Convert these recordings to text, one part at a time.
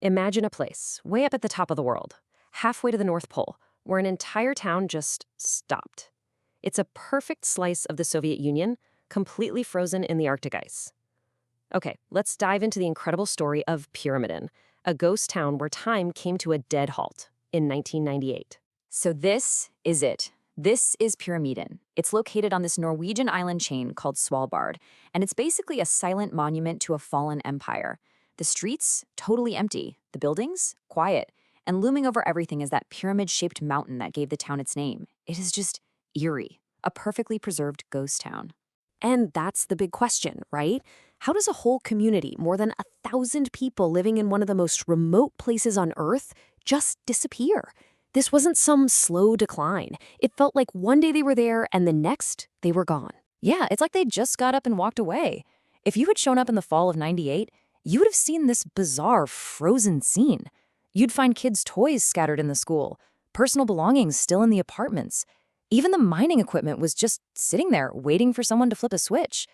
Imagine a place way up at the top of the world, halfway to the North Pole, where an entire town just stopped. It's a perfect slice of the Soviet Union, completely frozen in the Arctic ice. Okay, let's dive into the incredible story of Pyramiden, a ghost town where time came to a dead halt in 1998. So this is it. This is Pyramiden. It's located on this Norwegian island chain called Svalbard, and it's basically a silent monument to a fallen empire. The streets, totally empty. The buildings, quiet. And looming over everything is that pyramid-shaped mountain that gave the town its name. It is just eerie, a perfectly preserved ghost town. And that's the big question, right? How does a whole community, more than 1,000 people living in one of the most remote places on Earth, just disappear? This wasn't some slow decline. It felt like one day they were there and the next they were gone. Yeah, it's like they just got up and walked away. If you had shown up in the fall of '98, you would have seen this bizarre frozen scene. You'd find kids' toys scattered in the school, personal belongings still in the apartments. Even the mining equipment was just sitting there waiting for someone to flip a switch.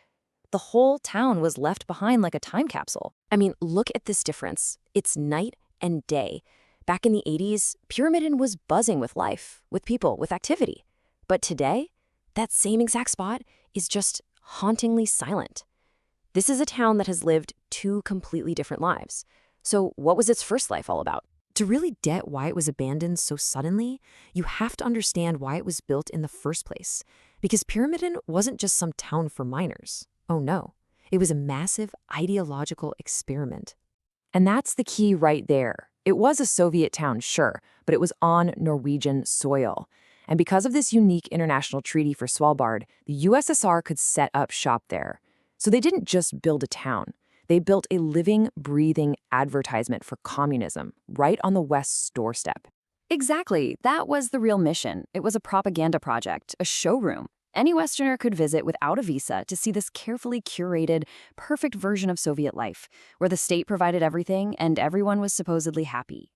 The whole town was left behind like a time capsule. I mean, look at this difference. It's night and day. Back in the 80s, Pyramiden was buzzing with life, with people, with activity. But today, that same exact spot is just hauntingly silent. This is a town that has lived two completely different lives. So what was its first life all about? To really get why it was abandoned so suddenly, you have to understand why it was built in the first place. Because Pyramiden wasn't just some town for miners. Oh no, it was a massive ideological experiment. And that's the key right there. It was a Soviet town, sure, but it was on Norwegian soil. And because of this unique international treaty for Svalbard, the USSR could set up shop there. So they didn't just build a town. They built a living, breathing advertisement for communism right on the West's doorstep. Exactly. That was the real mission. It was a propaganda project, a showroom. Any Westerner could visit without a visa to see this carefully curated, perfect version of Soviet life, where the state provided everything and everyone was supposedly happy.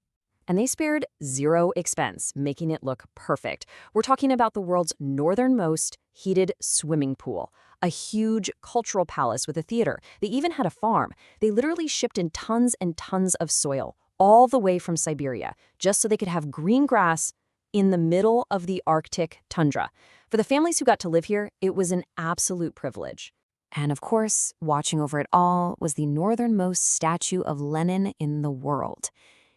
And they spared zero expense, making it look perfect. We're talking about the world's northernmost heated swimming pool, a huge cultural palace with a theater. They even had a farm. They literally shipped in tons and tons of soil, all the way from Siberia, just so they could have green grass in the middle of the Arctic tundra. For the families who got to live here, it was an absolute privilege. And of course, watching over it all was the northernmost statue of Lenin in the world.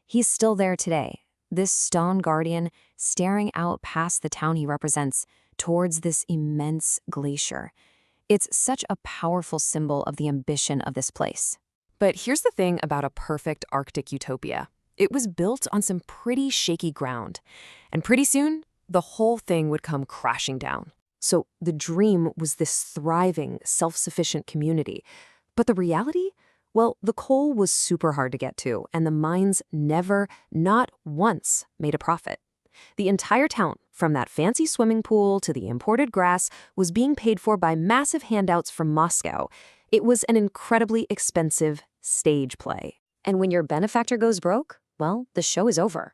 He's still there today, this stone guardian staring out past the town he represents towards this immense glacier. It's such a powerful symbol of the ambition of this place. But here's the thing about a perfect Arctic utopia. It was built on some pretty shaky ground. And pretty soon, the whole thing would come crashing down. So the dream was this thriving, self-sufficient community. But the reality? Well, the coal was super hard to get to, and the mines never, not once, made a profit. The entire town, from that fancy swimming pool to the imported grass, was being paid for by massive handouts from Moscow. It was an incredibly expensive stage play. And when your benefactor goes broke, well, the show is over.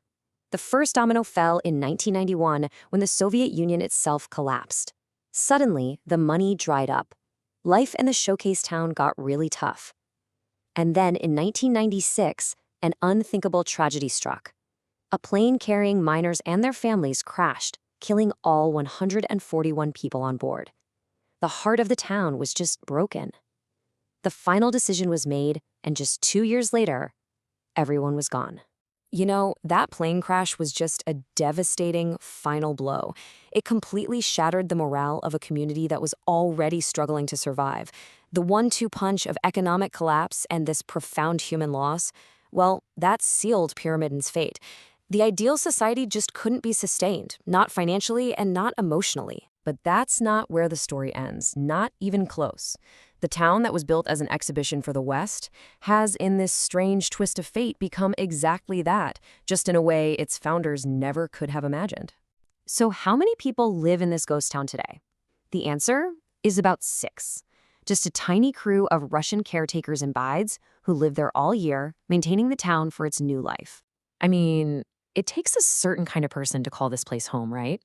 The first domino fell in 1991 when the Soviet Union itself collapsed. Suddenly, the money dried up. Life in the showcase town got really tough. And then in 1996, an unthinkable tragedy struck. A plane carrying miners and their families crashed, killing all 141 people on board. The heart of the town was just broken. The final decision was made, and just 2 years later, everyone was gone. You know, that plane crash was just a devastating final blow. It completely shattered the morale of a community that was already struggling to survive. The 1-2 punch of economic collapse and this profound human loss, well, that sealed Pyramiden's fate. The ideal society just couldn't be sustained, not financially and not emotionally. But that's not where the story ends, not even close. The town that was built as an exhibition for the West has, in this strange twist of fate, become exactly that, just in a way its founders never could have imagined. So how many people live in this ghost town today? The answer is about 6. Just a tiny crew of Russian caretakers and guides who live there all year, maintaining the town for its new life. I mean, it takes a certain kind of person to call this place home, right?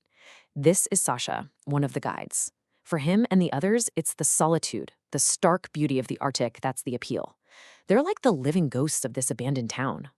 This is Sasha, one of the guides. For him and the others, it's the solitude, the stark beauty of the Arctic that's the appeal. They're like the living ghosts of this abandoned town.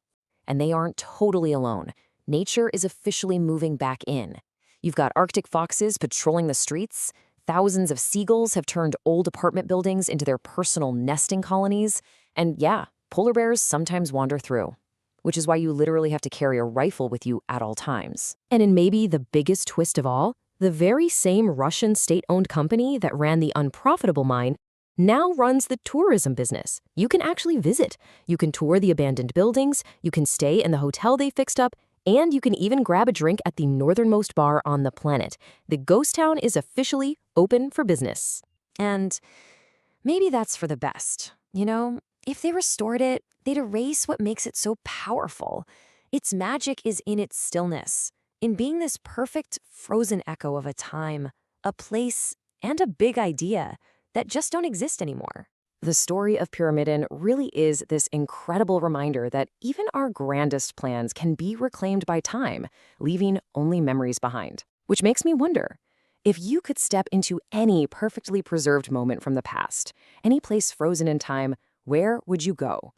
And they aren't totally alone. Nature is officially moving back in. You've got Arctic foxes patrolling the streets. Thousands of seagulls have turned old apartment buildings into their personal nesting colonies. And yeah, polar bears sometimes wander through, which is why you literally have to carry a rifle with you at all times. And in maybe the biggest twist of all, the very same Russian state-owned company that ran the unprofitable mine now runs the tourism business. You can actually visit. You can tour the abandoned buildings, you can stay in the hotel they fixed up, and you can even grab a drink at the northernmost bar on the planet. The ghost town is officially open for business. And maybe that's for the best. You know, if they restored it, they'd erase what makes it so powerful. Its magic is in its stillness, in being this perfect frozen echo of a time, a place, and a big idea that just don't exist anymore. The story of Pyramiden really is this incredible reminder that even our grandest plans can be reclaimed by time, leaving only memories behind. Which makes me wonder, if you could step into any perfectly preserved moment from the past, any place frozen in time, where would you go?